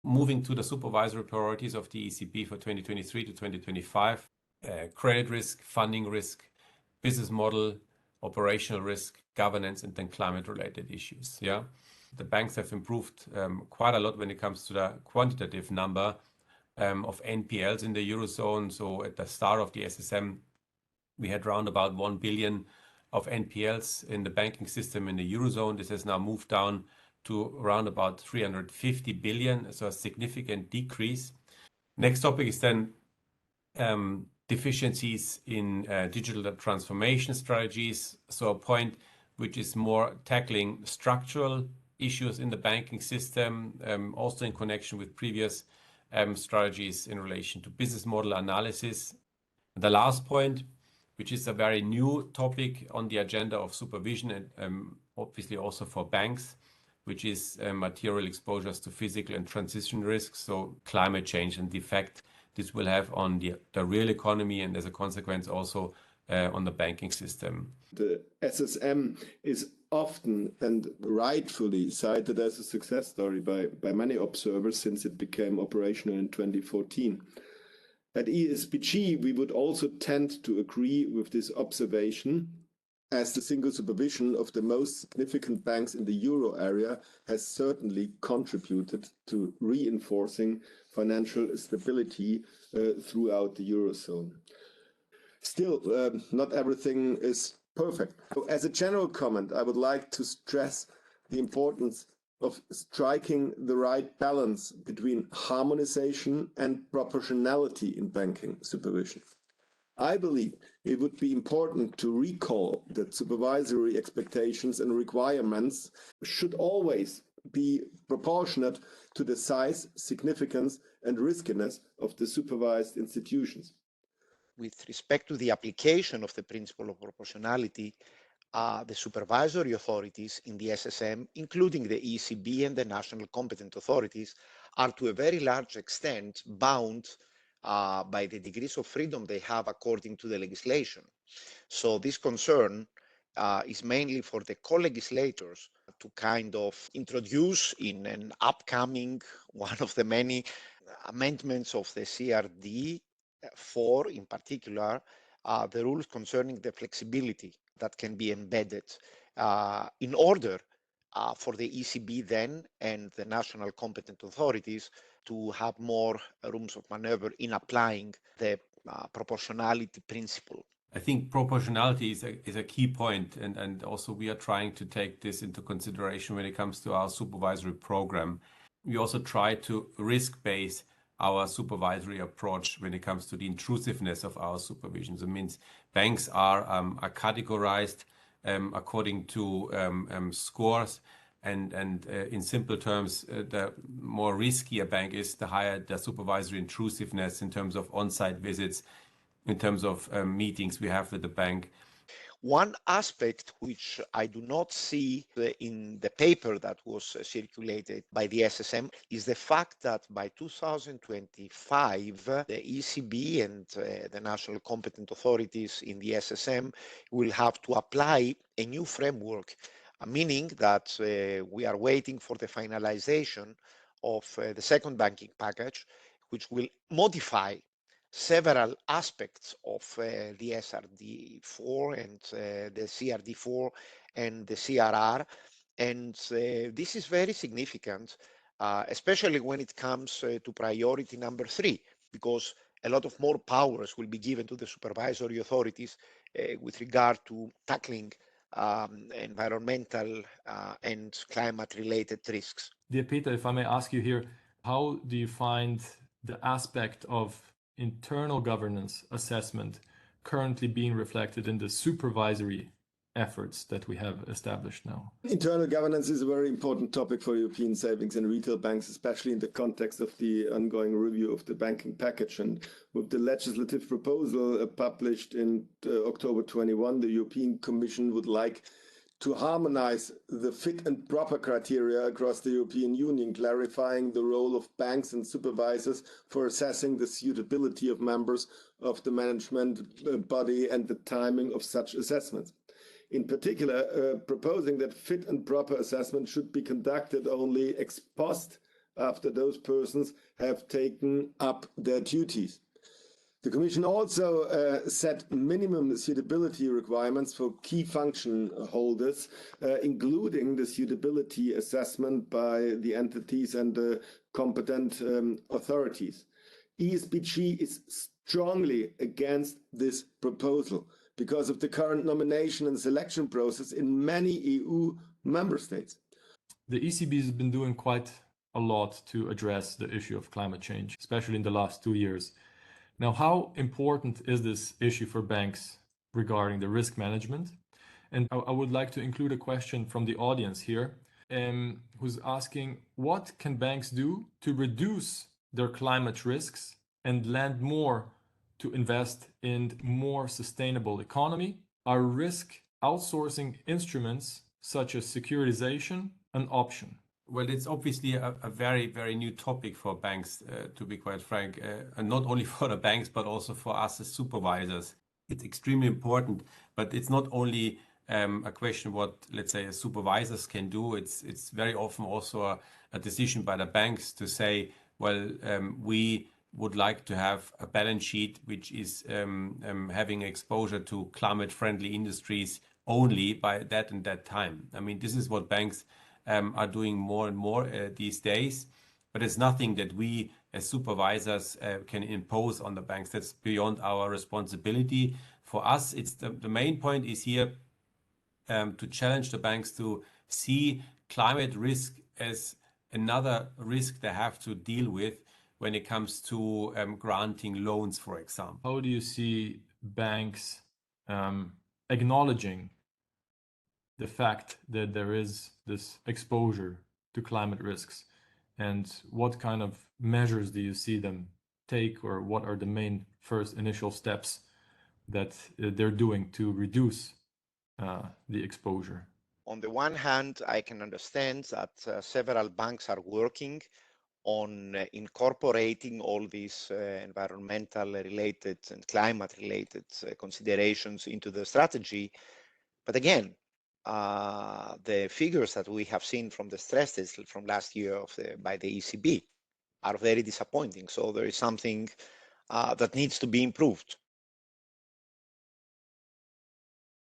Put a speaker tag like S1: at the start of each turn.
S1: Moving to the supervisory priorities of the ECB for 2023 to 2025, credit risk, funding risk, business model, operational risk, governance, and then climate-related issues. Yeah, the banks have improved quite a lot when it comes to the quantitative number of NPLs in the Eurozone. So at the start of the SSM, we had around about 1 billion of NPLs in the banking system in the Eurozone. This has now moved down to around about 350 billion, so a significant decrease. Next topic is then deficiencies in digital transformation strategies. So a point which is more tackling structural issues in the banking system, also in connection with previous strategies in relation to business model analysis. The last point, which is a very new topic on the agenda of supervision and obviously also for banks, which is material exposures to physical and transition risks, so climate change and the effect this will have on the real economy and as a consequence also on the banking system.
S2: The SSM is often and rightfully cited as a success story by many observers since it became operational in 2014. At ESBG, we would also tend to agree with this observation, as the single supervision of the most significant banks in the euro area has certainly contributed to reinforcing financial stability throughout the eurozone. Still, not everything is perfect. So as a general comment, I would like to stress the importance of striking the right balance between harmonization and proportionality in banking supervision. I believe it would be important to recall that supervisory expectations and requirements should always be proportionate to the size, significance, and riskiness of the supervised institutions.
S3: With respect to the application of the principle of proportionality, the supervisory authorities in the SSM, including the ECB and the national competent authorities, are to a very large extent bound by the degrees of freedom they have according to the legislation. So this concern is mainly for the co-legislators to kind of introduce in an upcoming, one of the many amendments of the CRD 4 in particular, the rules concerning the flexibility that can be embedded in order for the ECB then and the national competent authorities to have more rooms of maneuver in applying the proportionality principle.
S1: I think proportionality is a key point, and also we are trying to take this into consideration when it comes to our supervisory program. We also try to risk-base our supervisory approach when it comes to the intrusiveness of our supervision. So it means banks are categorized according to scores, and in simple terms, the more risky a bank is, the higher the supervisory intrusiveness in terms of on-site visits, in terms of meetings we have with the bank.
S3: One aspect which I do not see in the paper that was circulated by the SSM is the fact that by 2025, the ECB and the national competent authorities in the SSM will have to apply a new framework, meaning that we are waiting for the finalization of the second banking package, which will modify several aspects of the SRD4 and the CRD4 and the CRR. And this is very significant, especially when it comes to priority number 3, because a lot of more powers will be given to the supervisory authorities with regard to tackling environmental and climate-related risks.
S4: Dear Peter, if I may ask you here, how do you find the aspect of internal governance assessment currently being reflected in the supervisory efforts that we have established now?
S2: Internal governance is a very important topic for European savings and retail banks, especially in the context of the ongoing review of the banking package. And with the legislative proposal published in October 21, the European Commission would like to harmonize the fit and proper criteria across the European Union, clarifying the role of banks and supervisors for assessing the suitability of members of the management body and the timing of such assessments. In particular, proposing that fit and proper assessment should be conducted only ex post after those persons have taken up their duties. The Commission also set minimum suitability requirements for key function holders, including the suitability assessment by the entities and the competent authorities. ESBG is strongly against this proposal because of the current nomination and selection process in many EU member states.
S4: The ECB has been doing quite a lot to address the issue of climate change, especially in the last 2 years. Now, how important is this issue for banks regarding the risk management? And I would like to include a question from the audience here, who's asking, what can banks do to reduce their climate risks and lend more to invest in more sustainable economy? Are risk outsourcing instruments such as securitization an option?
S1: Well, it's obviously a very, very new topic for banks, to be quite frank, and not only for the banks, but also for us as supervisors. It's extremely important, but it's not only a question what, let's say, supervisors can do. It's very often also a decision by the banks to say, well, we would like to have a balance sheet which is having exposure to climate-friendly industries only by that and that time. I mean, this is what banks are doing more and more these days, but it's nothing that we as supervisors can impose on the banks. That's beyond our responsibility. For us, it's the main point is here to challenge the banks to see climate risk as another risk they have to deal with when it comes to granting loans, for example.
S4: How do you see banks acknowledging the fact that there is this exposure to climate risks, and what kind of measures do you see them take, or what are the main first initial steps that they're doing to reduce the exposure?
S3: On the one hand, I can understand that several banks are working on incorporating all these environmental related and climate related considerations into the strategy. But again, the figures that we have seen from the stress test from last year by the ECB are very disappointing. So there is something that needs to be improved.